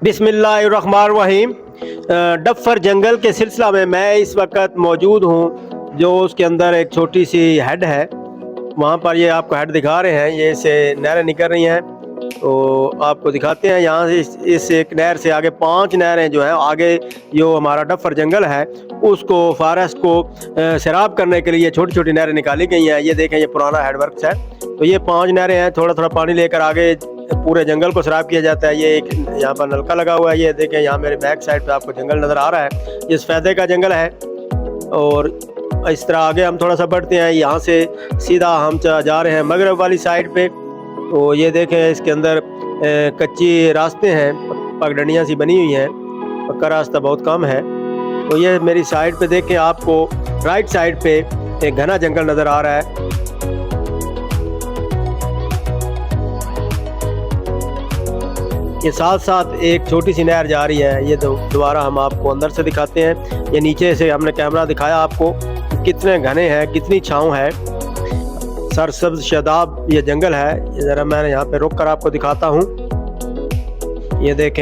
बिस्मिल्लाहिर्रहमानिर्रहीम। डफर जंगल के सिलसिला में मैं इस वक्त मौजूद हूँ, जो उसके अंदर एक छोटी सी हेड है। वहाँ पर ये आपको हेड दिखा रहे हैं, ये से नहरें निकल रही हैं, तो आपको दिखाते हैं। यहाँ से इस एक नहर से आगे 5 नहरें जो हैं, आगे जो हमारा डफर जंगल है उसको फॉरेस्ट को सैराब करने के लिए छोटी छोटी नहरें निकाली गई हैं। ये देखें, ये पुराना हेडवर्क्स है। तो ये 5 नहरें हैं, थोड़ा थोड़ा पानी लेकर आगे पूरे जंगल को सैराब किया जाता है। ये एक यहाँ पर नलका लगा हुआ है। ये देखें, यहाँ मेरे बैक साइड पे आपको जंगल नज़र आ रहा है, ये सफ़ेदे का जंगल है। और इस तरह आगे हम थोड़ा सा बढ़ते हैं, यहाँ से सीधा हम जा रहे हैं मगरब वाली साइड पे। तो ये देखें, इसके अंदर कच्ची रास्ते हैं, पगडंडियाँ सी बनी हुई हैं, पक्का रास्ता बहुत कम है। तो ये मेरी साइड पे देखें, आपको राइट साइड पे एक घना जंगल नज़र आ रहा है। ये साथ साथ एक छोटी सी नहर जा रही है। ये दोबारा हम आपको अंदर से दिखाते हैं। ये नीचे से हमने कैमरा दिखाया आपको, कितने घने हैं, कितनी छाँव है, सरसब्ज शादाब ये जंगल है। ज़रा मैं यहाँ पे रुक कर आपको दिखाता हूँ। ये देखें।